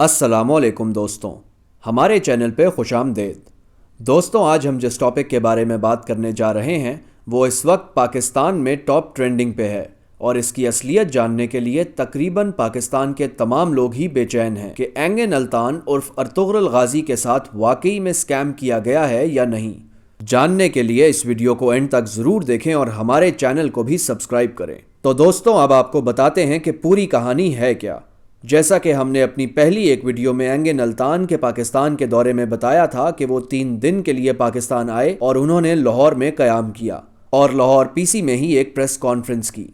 अस्सलामुअलैकुम दोस्तों, हमारे चैनल पे खुश आमदेद। दोस्तों, आज हम जिस टॉपिक के बारे में बात करने जा रहे हैं वो इस वक्त पाकिस्तान में टॉप ट्रेंडिंग पे है और इसकी असलियत जानने के लिए तकरीबन पाकिस्तान के तमाम लोग ही बेचैन हैं कि एंगन अल्तान उर्फ अर्तुगरुल गाजी के साथ वाकई में स्कैम किया गया है या नहीं। जानने के लिए इस वीडियो को एंड तक ज़रूर देखें और हमारे चैनल को भी सब्सक्राइब करें। तो दोस्तों, अब आपको बताते हैं कि पूरी कहानी है क्या। जैसा कि हमने अपनी पहली एक वीडियो में एंगन अल्तान के पाकिस्तान के दौरे में बताया था कि वो 3 दिन के लिए पाकिस्तान आए और उन्होंने लाहौर में क़याम किया और लाहौर पीसी में ही एक प्रेस कॉन्फ्रेंस की।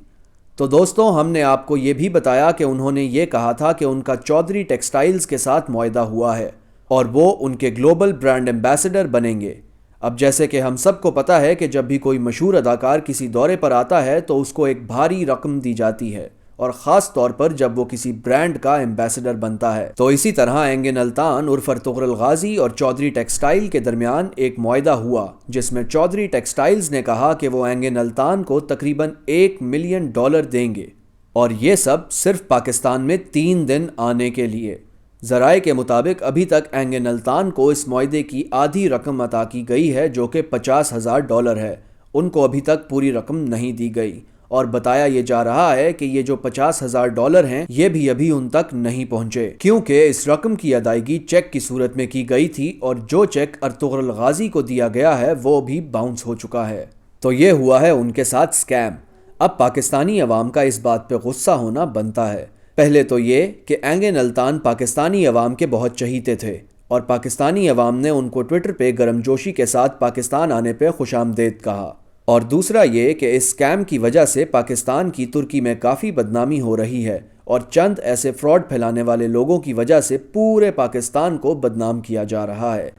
तो दोस्तों, हमने आपको ये भी बताया कि उन्होंने ये कहा था कि उनका चौधरी टेक्सटाइल्स के साथ मुआहदा हुआ है और वो उनके ग्लोबल ब्रांड एम्बेसडर बनेंगे। अब जैसे कि हम सबको पता है कि जब भी कोई मशहूर अदाकार किसी दौरे पर आता है तो उसको एक भारी रकम दी जाती है और ख़ास तौर पर जब वो किसी ब्रांड का एम्बेसडर बनता है। तो इसी तरह एंगन अल्तान उर्फ अर्तुगरुल गाजी और चौधरी टेक्सटाइल के दरमियान एक मुआहदा हुआ जिसमें चौधरी टेक्सटाइल्स ने कहा कि वो एंगन अल्तान को तकरीबन $1 मिलियन देंगे और ये सब सिर्फ पाकिस्तान में 3 दिन आने के लिए। ज़राए के मुताबिक अभी तक एंगन अल्तान को इस मुआहदे की आधी रकम अता की गई है जो कि $50,000 है। उनको अभी तक पूरी रकम नहीं दी गई और बताया ये जा रहा है कि ये जो $50,000 हैं ये भी अभी उन तक नहीं पहुंचे क्योंकि इस रकम की अदायगी चेक की सूरत में की गई थी और जो चेक अर्तुगरुल गाजी को दिया गया है वो भी बाउंस हो चुका है। तो ये हुआ है उनके साथ स्कैम। अब पाकिस्तानी अवाम का इस बात पे गुस्सा होना बनता है। पहले तो ये कि एंगन अल्तान पाकिस्तानी अवाम के बहुत चहीते थे और पाकिस्तानी अवाम ने उनको ट्विटर पे गर्मजोशी के साथ पाकिस्तान आने पे खुशामदेद कहा, और दूसरा ये कि इस स्कैम की वजह से पाकिस्तान की तुर्की में काफ़ी बदनामी हो रही है और चंद ऐसे फ्रॉड फैलाने वाले लोगों की वजह से पूरे पाकिस्तान को बदनाम किया जा रहा है।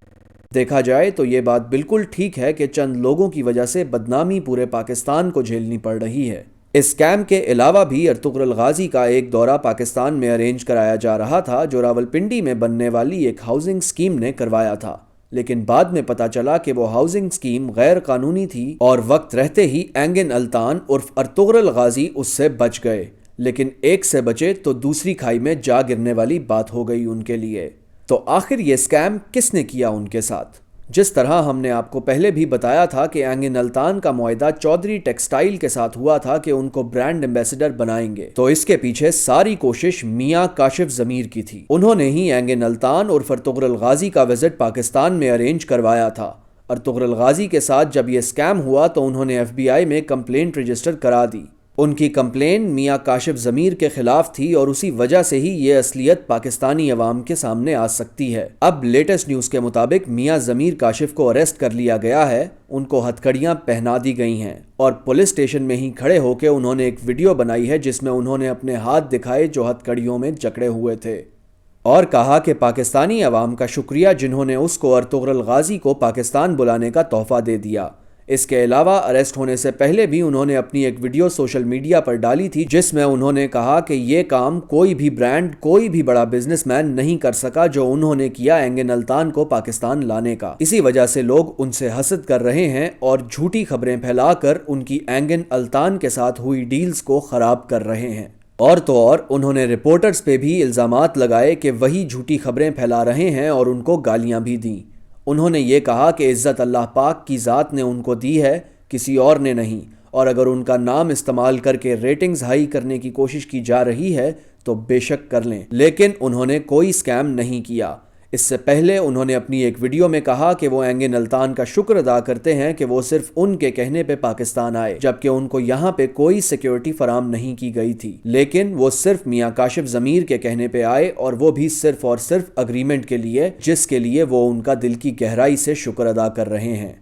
देखा जाए तो ये बात बिल्कुल ठीक है कि चंद लोगों की वजह से बदनामी पूरे पाकिस्तान को झेलनी पड़ रही है। इस स्कैम के अलावा भी अर्तुगरुल गाजी का एक दौरा पाकिस्तान में अरेंज कराया जा रहा था जो रावलपिंडी में बनने वाली एक हाउसिंग स्कीम ने करवाया था, लेकिन बाद में पता चला कि वो हाउसिंग स्कीम गैर कानूनी थी और वक्त रहते ही एंगन अल्तान उर्फ अर्तुगरुल गाजी उससे बच गए। लेकिन एक से बचे तो दूसरी खाई में जा गिरने वाली बात हो गई उनके लिए। तो आखिर ये स्कैम किसने किया उनके साथ? जिस तरह हमने आपको पहले भी बताया था कि एंगन अल्तान का मुआहदा चौधरी टेक्सटाइल के साथ हुआ था कि उनको ब्रांड एम्बेसडर बनाएंगे, तो इसके पीछे सारी कोशिश मियां काशिफ ज़मीर की थी। उन्होंने ही एंगन अल्तान उर्फ अर्तुगरुल गाजी का विजिट पाकिस्तान में अरेंज करवाया था। अर्तुगरुल गाजी के साथ जब ये स्कैम हुआ तो उन्होंने FBI में कंप्लेंट रजिस्टर करा दी। उनकी कंप्लेन मियां काशिफ ज़मीर के खिलाफ थी और उसी वजह से ही ये असलियत पाकिस्तानी अवाम के सामने आ सकती है। अब लेटेस्ट न्यूज़ के मुताबिक मियां ज़मीर काशिफ को अरेस्ट कर लिया गया है, उनको हथकड़ियां पहना दी गई हैं और पुलिस स्टेशन में ही खड़े होकर उन्होंने एक वीडियो बनाई है जिसमें उन्होंने अपने हाथ दिखाए जो हथकड़ियों में जकड़े हुए थे और कहा कि पाकिस्तानी अवाम का शुक्रिया जिन्होंने उसको अर्तुगरुल गाजी को पाकिस्तान बुलाने का तोहफा दे दिया। इसके अलावा अरेस्ट होने से पहले भी उन्होंने अपनी एक वीडियो सोशल मीडिया पर डाली थी जिसमें उन्होंने कहा कि ये काम कोई भी ब्रांड, कोई भी बड़ा बिजनेसमैन नहीं कर सका जो उन्होंने किया एंगन अल्तान को पाकिस्तान लाने का। इसी वजह से लोग उनसे हसद कर रहे हैं और झूठी खबरें फैलाकर उनकी एंगन अल्तान के साथ हुई डील्स को खराब कर रहे हैं। और तो और उन्होंने रिपोर्टर्स पे भी इल्ज़ामात लगाए कि वही झूठी खबरें फैला रहे हैं और उनको गालियां भी दी। उन्होंने ये कहा कि इज़्ज़त अल्लाह पाक की ज़ात ने उनको दी है, किसी और ने नहीं, और अगर उनका नाम इस्तेमाल करके रेटिंग्स हाई करने की कोशिश की जा रही है तो बेशक कर लें, लेकिन उन्होंने कोई स्कैम नहीं किया। इससे पहले उन्होंने अपनी एक वीडियो में कहा कि वो एंगन अल्तान का शुक्र अदा करते हैं कि वो सिर्फ उनके कहने पे पाकिस्तान आए जबकि उनको यहाँ पे कोई सिक्योरिटी फराम नहीं की गई थी, लेकिन वो सिर्फ मियां काशिफ ज़मीर के कहने पे आए और वो भी सिर्फ और सिर्फ अग्रीमेंट के लिए, जिसके लिए वो उनका दिल की गहराई से शुक्र अदा कर रहे हैं।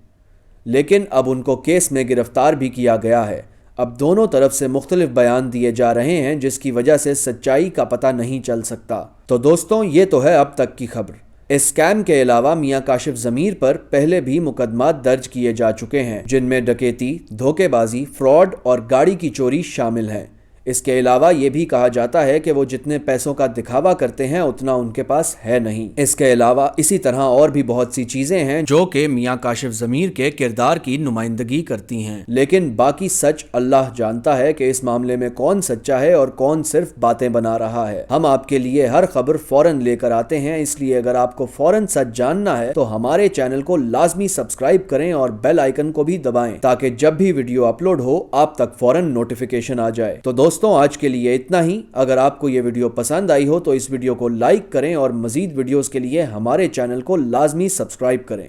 लेकिन अब उनको केस में गिरफ्तार भी किया गया है। अब दोनों तरफ से मुख्तलिफ बयान दिए जा रहे हैं जिसकी वजह से सच्चाई का पता नहीं चल सकता। तो दोस्तों, ये तो है अब तक की खबर। इस स्कैम के अलावा मियां काशिफ ज़मीर पर पहले भी मुकदमात दर्ज किए जा चुके हैं जिनमें डकैती, धोखेबाजी, फ्रॉड और गाड़ी की चोरी शामिल हैं। اس کے علاوہ یہ بھی کہا جاتا ہے کہ وہ جتنے پیسوں کا دکھاوا کرتے ہیں اتنا ان کے پاس ہے نہیں۔ اس کے علاوہ اسی طرح اور بھی بہت سی چیزیں ہیں جو کہ میاں کاشف ضمیر کے کردار کی نمائندگی کرتی ہیں، لیکن باقی سچ اللہ جانتا ہے کہ اس معاملے میں کون سچا ہے اور کون صرف باتیں بنا رہا ہے۔ ہم آپ کے لیے ہر خبر فوراً لے کر آتے ہیں، اس لیے اگر آپ کو فوراً سچ جاننا ہے تو ہمارے چینل کو لازمی سبسکرائب کریں اور بیل آئیکن کو بھی دبائیں تاکہ جب بھی ویڈیو اپلوڈ ہو آپ تک فوراً نوٹیفیکیشن آ جائے۔ تو دوستوں آج کے لیے اتنا ہی۔ اگر آپ کو یہ ویڈیو پسند آئی ہو تو اس ویڈیو کو لائک کریں اور مزید ویڈیوز کے لیے ہمارے چینل کو لازمی سبسکرائب کریں۔